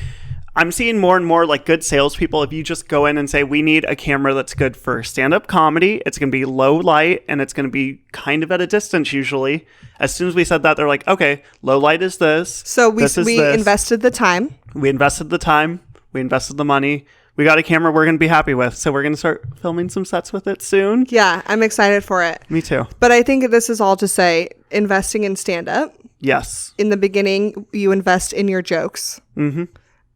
I'm seeing more and more like good salespeople. If you just go in and say, we need a camera that's good for stand-up comedy, it's going to be low light and it's going to be kind of at a distance usually. As soon as we said that, they're like, okay, low light is this. So we invested the time. We invested the time. We invested the money. We got a camera we're going to be happy with. So we're going to start filming some sets with it soon. Yeah, I'm excited for it. Me too. But I think this is all to say investing in stand-up. Yes. In the beginning, you invest in your jokes. Mm-hmm.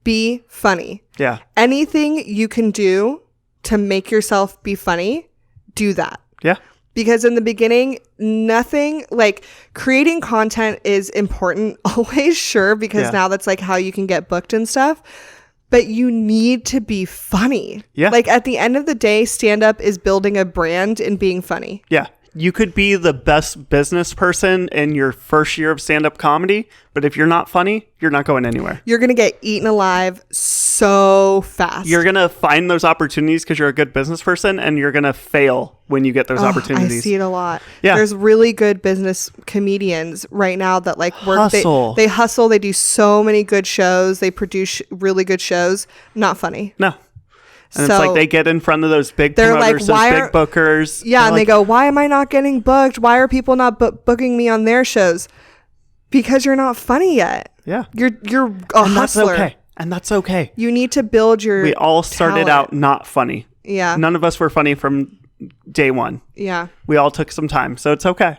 Be funny. Yeah. Anything you can do to make yourself be funny, do that. Yeah. Because in the beginning, nothing like creating content is important always, sure, because now that's like how you can get booked and stuff. But you need to be funny. Yeah. Like at the end of the day, stand-up is building a brand and being funny. Yeah. You could be the best business person in your first year of stand-up comedy, but if you're not funny, you're not going anywhere. You're going to get eaten alive so fast. You're going to find those opportunities because you're a good business person, and you're going to fail when you get those opportunities. I see it a lot. Yeah. There's really good business comedians right now that like work. Hustle. They hustle. They do so many good shows. They produce really good shows. Not funny. No. And it's like they get in front of those big promoters, like, those big bookers. Yeah, and they go, why am I not getting booked? Why are people not booking me on their shows? Because you're not funny yet. Yeah. You're a And that's hustler. okay. And that's okay. You need to build your We all started talent. out not funny. Yeah. None of us were funny from day one. Yeah. We all took some time. So it's okay.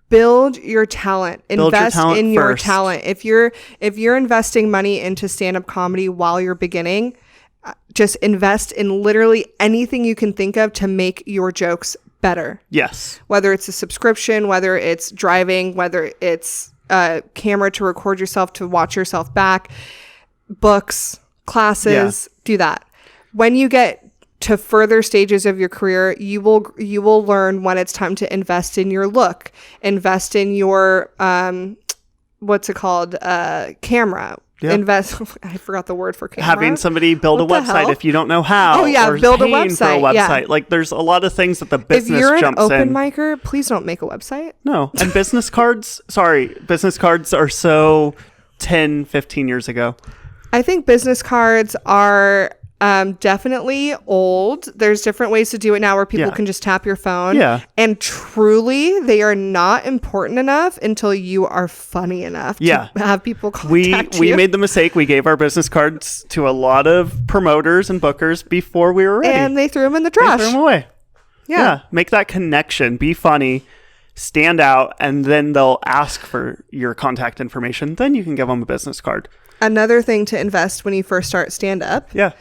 Build your talent. Build your Invest talent in your first. talent. If you're investing money into stand-up comedy while you're beginning, just invest in literally anything you can think of to make your jokes better. Yes. Whether it's a subscription, whether it's driving, whether it's a camera to record yourself, to watch yourself back, books, classes, do that. When you get to further stages of your career, you will learn when it's time to invest in your look, invest in your what's it called, camera. Yeah. Invest. I forgot the word for camera. Having somebody build What a the website hell? if you don't know how. Oh, yeah, or build a paying for a website, yeah. website. Like there's a lot of things that the If business you're an jumps open in. micer, please don't make a website. No. And business cards are so 10, 15 years ago. I think business cards are definitely old. There's different ways to do it now where people Yeah. can just tap your phone. Yeah. And truly, they are not important enough until you are funny enough Yeah. to have people contact We you. made the mistake. We gave our business cards to a lot of promoters and bookers before we were ready. and they threw them in the They trash. threw them away. Yeah. Make that connection. Be funny. Stand out. And then they'll ask for your contact information. Then you can give them a business card. Another thing to invest when you first start stand-up Yeah.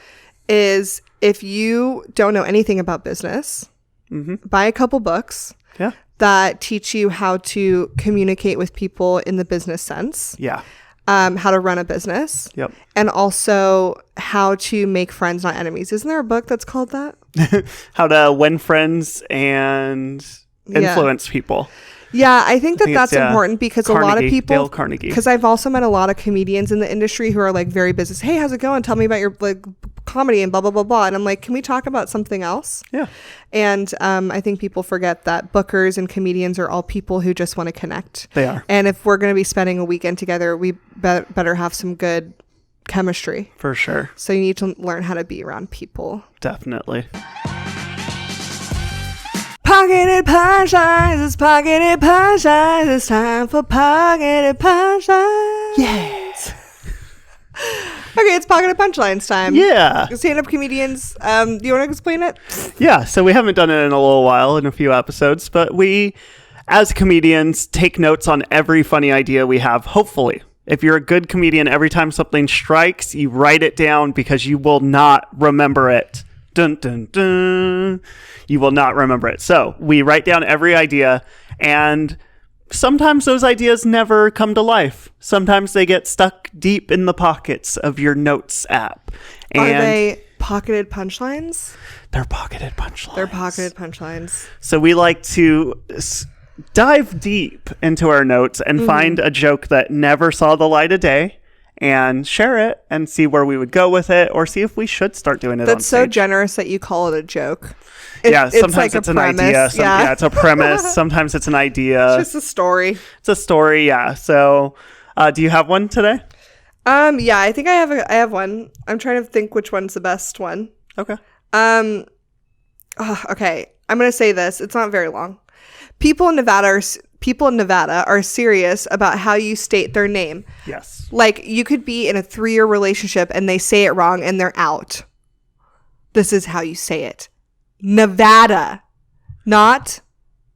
is if you don't know anything about business, buy a couple books Yeah. that teach you how to communicate with people in the business sense. Yeah. How to run a business. Yep. And also how to make friends, not enemies. Isn't there a book that's called that? How to win friends and influence people. Yeah, I think think that's it's, important because a lot of Carnegie, people, Dale Carnegie. because I've also met a lot of comedians in the industry who are like very business. Hey, how's it going? Tell me about your like comedy and blah, blah, blah, blah. And I'm like, can we talk about something else? Yeah. And I think people forget that bookers and comedians are all people who just want to connect. They are. And if we're going to be spending a weekend together, we better have some good chemistry. For sure. So you need to learn how to be around people. Definitely. Pocketed punchlines, it's pocketed punchlines, it's time for pocketed punchlines. Yes. Okay, it's pocketed punchlines time. Yeah. Stand-up comedians, do you want to explain it? Yeah. So we haven't done it in a little while, in a few episodes, but we, as comedians, take notes on every funny idea we have, hopefully. If you're a good comedian, every time something strikes, you write it down because you will not remember it. Dun, dun, dun. You will not remember it. So we write down every idea, and sometimes those ideas never come to life. Sometimes they get stuck deep in the pockets of your notes app. And Are they pocketed punchlines? they're pocketed punchlines. They're pocketed punchlines. So we like to dive deep into our notes and find a joke that never saw the light of day and share it and see where we would go with it, or see if we should start doing it on That's so stage. generous that you call it a joke. Yeah, sometimes like it's a an premise. idea. Yeah. It's a premise. Sometimes it's an idea. It's just a story. It's a story, yeah. So do you have one today? Yeah, I think I have one. I'm trying to think which one's the best one. Okay. Okay, I'm gonna say this. It's not very long. People in Nevada are serious about how you state their name. Yes. Like, you could be in a 3-year relationship and they say it wrong and they're out. This is how you say it. Nevada, not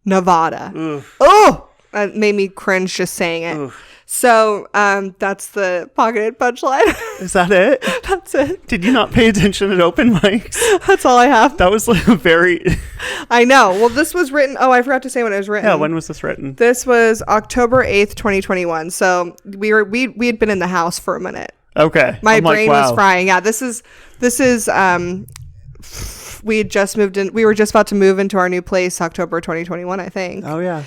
Nevada. Oof. Oh, that made me cringe just saying it. Oof. So that's the pocketed punchline. Is that it? That's it. Did you not pay attention at open mics? That's all I have. That was like a very... I know. Well, this was written. Oh, I forgot to say when it was written. Yeah, when was this written? This was October 8th, 2021. So we had been in the house for a minute. Okay. My I'm like, brain was wow. frying. Yeah, this is we had just moved in. We were just about to move into our new place October 2021, I think. Oh yeah.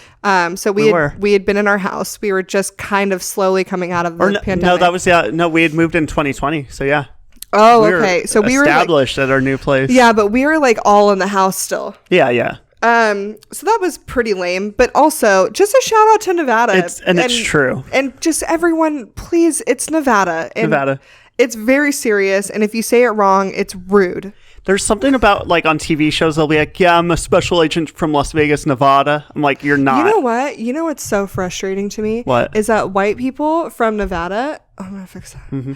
So we had been in our house. We were just kind of slowly coming out of the pandemic. No, that was we had moved in 2020. So yeah. Oh, We were okay. So we were like, established at our new place. yeah, but we were like all in the house still. Yeah, yeah. So that was pretty lame, but also just a shout out to Nevada. It's true. And just everyone, please, it's Nevada. And, Nevada. It's very serious, and if you say it wrong, it's rude. There's something about, like, on TV shows, they'll be like, yeah, I'm a special agent from Las Vegas, Nevada. I'm like, you're not. You know what? You know what's so frustrating to me? What? Is that white people from Nevada... Oh, I'm going to fix that. Mm-hmm.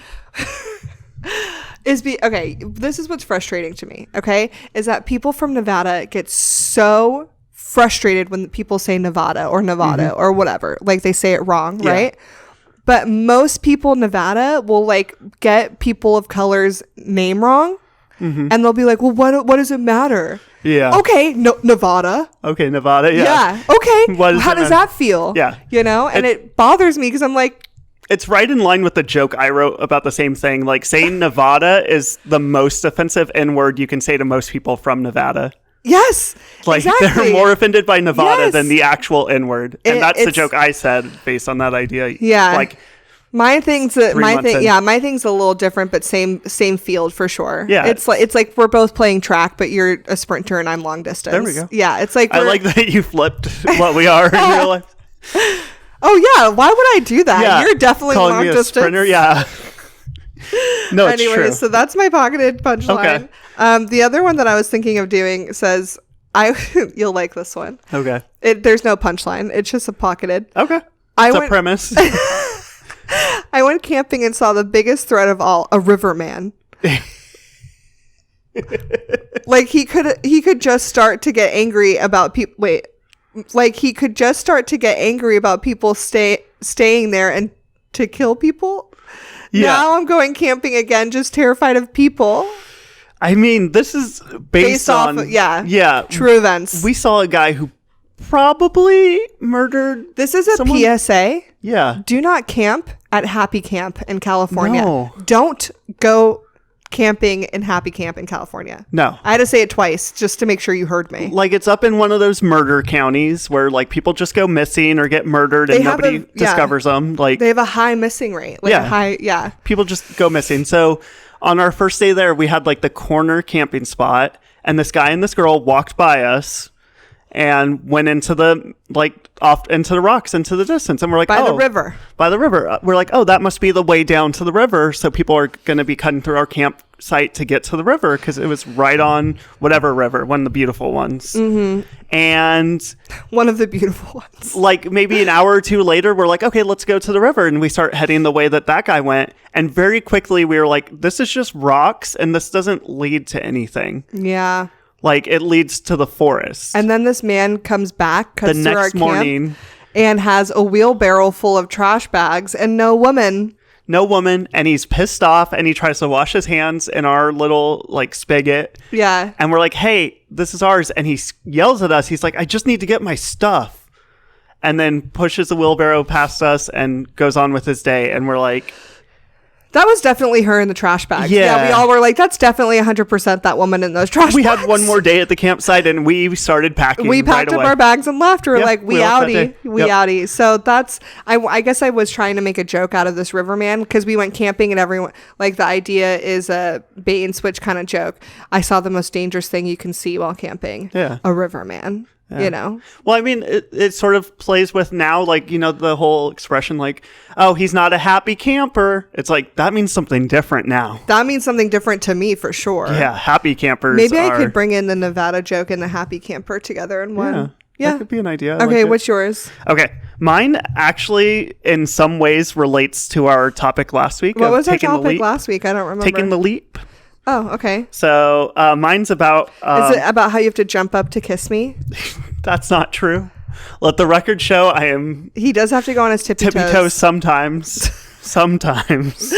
Okay, this is what's frustrating to me, okay? Is that people from Nevada get so frustrated when people say Nevada or whatever. Like, they say it wrong, right? But most people in Nevada will, like, get people of color's name wrong. And they'll be like, well, what does it matter? Yeah. Okay, Nevada. Okay, Nevada, yeah. Yeah, okay. How does that feel? Yeah. You know? And it bothers me because I'm like... It's right in line with the joke I wrote about the same thing. Like, saying Nevada is the most offensive N-word you can say to most people from Nevada. Yes, like exactly. They're more offended by Nevada than the actual N-word. And that's the joke I said based on that idea. Yeah. Like... My thing's a little different, but same field for sure. Yeah, it's like we're both playing track, but you're a sprinter and I'm long distance. There we go. Yeah, it's like I like that you flipped what we are in real life. Oh yeah, why would I do that? Yeah, you're definitely calling long me a distance. Sprinter, yeah. No, it's anyway, true. So that's my pocketed punchline. Okay. The other one that I was thinking of doing says, you'll like this one. Okay. There's no punchline. It's just a pocketed. Okay. It's a premise. I went camping and saw the biggest threat of all, a riverman. Like he could just start to get angry about people. Wait, like he could just start to get angry about people staying there and to kill people. Yeah. Now I'm going camping again, just terrified of people. I mean, this is based on true events. We saw a guy who probably murdered. This is a someone. PSA. Yeah. Do not camp at Happy Camp in California. No. Don't go camping in Happy Camp in California. No. I had to say it twice just to make sure you heard me. Like, it's up in one of those murder counties where, like, people just go missing or get murdered and nobody discovers them. Like, they have a high missing rate. People just go missing. So on our first day there, we had, like, the corner camping spot, and this guy and this girl walked by us and went into the, like, off into the rocks into the distance. And we're like, By the river. We're like, oh, that must be the way down to the river. So people are going to be cutting through our campsite to get to the river because it was right on whatever river, one of the beautiful ones. Mm-hmm. And one of the beautiful ones. Like, maybe an hour or two later, we're like, okay, let's go to the river. And we start heading the way that guy went. And very quickly, we were like, this is just rocks and this doesn't lead to anything. Yeah. Like, it leads to the forest. And then this man comes back, cuts the through next our morning, camp, and has a wheelbarrow full of trash bags and no woman. No woman. And he's pissed off and he tries to wash his hands in our little, like, spigot. Yeah. And we're like, hey, this is ours. And he yells at us. He's like, I just need to get my stuff. And then pushes the wheelbarrow past us and goes on with his day. And we're like... That was definitely her in the trash bags. Yeah. We all were like, that's definitely 100% that woman in those trash bags. We had one more day at the campsite and we started packing. We packed up our bags and left. We were like, we outie. Outie. So that's, I guess I was trying to make a joke out of this riverman because we went camping and everyone, like, the idea is a bait and switch kind of joke. I saw the most dangerous thing you can see while camping. Yeah. A riverman. Yeah. You know? Well, I mean, it sort of plays with now, like, you know, the whole expression, like, oh, he's not a happy camper. It's like, that means something different now. That means something different to me for sure. Yeah, happy campers. Maybe I could bring in the Nevada joke and the happy camper together in one. Yeah. That could be an idea. Okay, what's yours? Okay. Mine actually, in some ways, relates to our topic last week. What was our topic last week? I don't remember. Taking the leap. Oh, okay. So mine's about... is it about how you have to jump up to kiss me? That's not true. Let the record show I am... He does have to go on his tippy toes sometimes. Sometimes.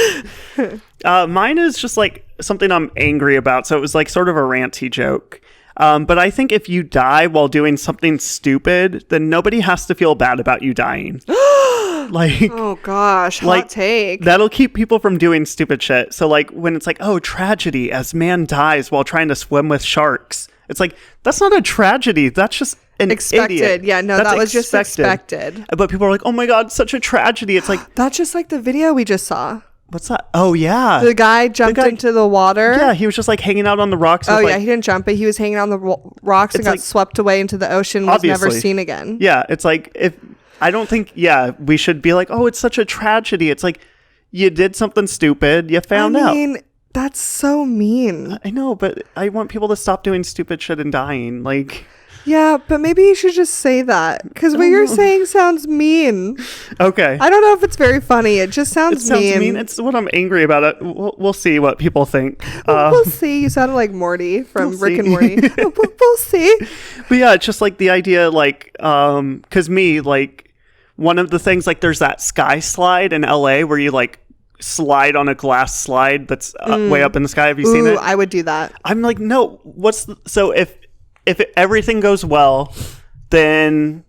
Mine is just like something I'm angry about. So it was like sort of a ranty joke. But I think if you die while doing something stupid, then nobody has to feel bad about you dying. Like, oh gosh, hot take. That'll keep people from doing stupid shit. So like when it's like, oh, tragedy as man dies while trying to swim with sharks. It's like, that's not a tragedy. That's just an expected. Idiot. Yeah, no, that was just expected. But people are like, oh my God, such a tragedy. It's like, that's just like the video we just saw. What's that? Oh, yeah. The guy jumped into the water. Yeah, he was just like hanging out on the rocks. Oh, yeah, he didn't jump, but he was hanging on the rocks and got swept away into the ocean, was never seen again. Yeah, it's like, I don't think, we should be like, oh, it's such a tragedy. It's like, You did something stupid. You found out. I mean, that's so mean. I know, but I want people to stop doing stupid shit and dying. Like, yeah, but maybe you should just say that, because what you're saying sounds mean. Okay. I don't know if it's very funny. It just sounds mean. It's what I'm angry about. It. We'll see what people think. We'll see. You sounded like Morty from Rick and Morty. We'll see. But yeah, it's just like the idea, like, because me, like, one of the things, like, there's that sky slide in LA where you like slide on a glass slide that's way up in the sky. Have you seen it? I would do that. I'm like, no. So if everything goes well, then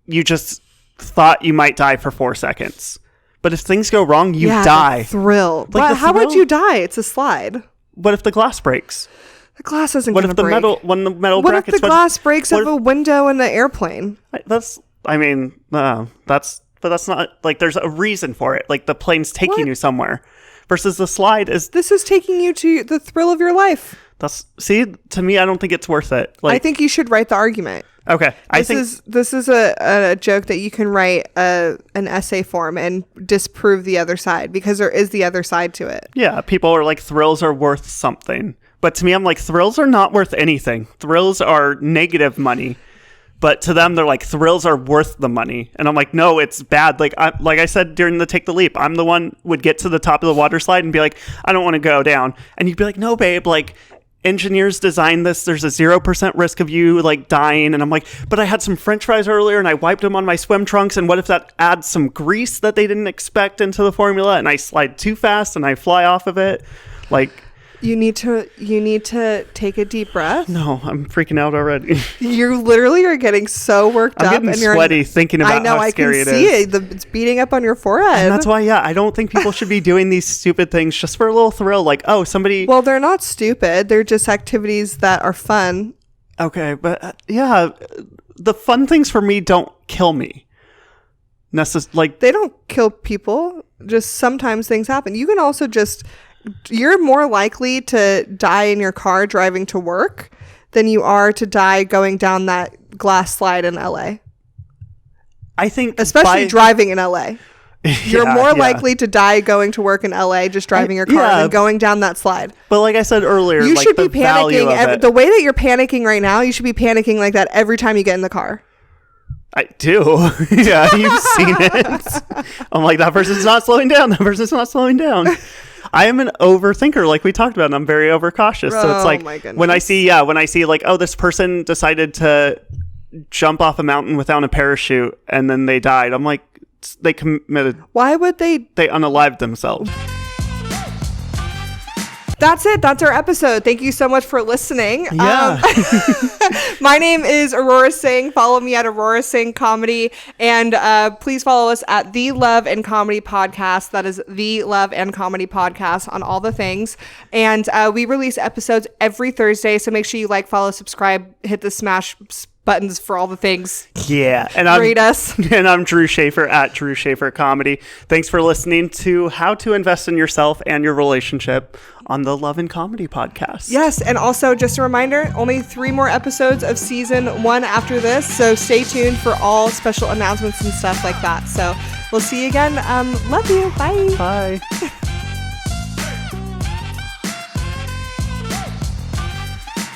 you just thought you might die for 4 seconds. But if things go wrong, you die. The thrill. Like, how would you die? It's a slide. What if the glass breaks? The glass isn't going to break. When the metal what brackets... if the glass breaks of a window in the airplane? That's not... Like, there's a reason for it. Like, the plane's taking you somewhere. Versus the slide is... This is taking you to the thrill of your life. See, to me, I don't think it's worth it. Like, I think you should write the argument. Okay. This is a joke that you can write an essay form and disprove the other side, because there is the other side to it. Yeah, people are like, thrills are worth something. But to me, I'm like, thrills are not worth anything. Thrills are negative money. But to them, they're like, thrills are worth the money. And I'm like, no, it's bad. Like I said during the Take the Leap, I'm the one would get to the top of the water slide and be like, I don't want to go down. And you'd be like, no, babe, like, engineers designed this. There's a 0% risk of you like dying. And I'm like, but I had some French fries earlier and I wiped them on my swim trunks. And what if that adds some grease that they didn't expect into the formula? And I slide too fast and I fly off of it. Like, you need to take a deep breath. No, I'm freaking out already. You literally are getting so worked up. I'm getting sweaty thinking about how scary it is. I know, I can see it. It's beating up on your forehead. And that's why, I don't think people should be doing these stupid things just for a little thrill. Like, oh, somebody... Well, they're not stupid. They're just activities that are fun. Okay, but the fun things for me don't kill me. They don't kill people. Just sometimes things happen. You can also just... You're more likely to die in your car driving to work than you are to die going down that glass slide in LA. I think... Especially driving in LA. You're more likely to die going to work in LA just driving your car than going down that slide. But like I said earlier, you should be panicking. The way that you're panicking right now, you should be panicking like that every time you get in the car. I do. Yeah, you've seen it. I'm like, that person's not slowing down. That person's not slowing down. I am an overthinker, like we talked about, and I'm very overcautious. So it's like when I see like, oh, this person decided to jump off a mountain without a parachute and then they died. I'm like, they committed. Why would they? They unalived themselves. That's it. That's our episode. Thank you so much for listening. Yeah. My name is Aurora Singh. Follow me at Aurora Singh Comedy. And please follow us at The Love and Comedy Podcast. That is The Love and Comedy Podcast on all the things. And we release episodes every Thursday. So make sure you like, follow, subscribe, hit the smash buttons for all the things. Yeah. And rate us. And I'm Drew Schaefer at Drew Schaefer Comedy. Thanks for listening to How to Invest in Yourself and Your Relationship on the Love and Comedy Podcast. Yes. And also just a reminder, only 3 more episodes of season 1 after this. So stay tuned for all special announcements and stuff like that. So we'll see you again. Love you. Bye. Bye.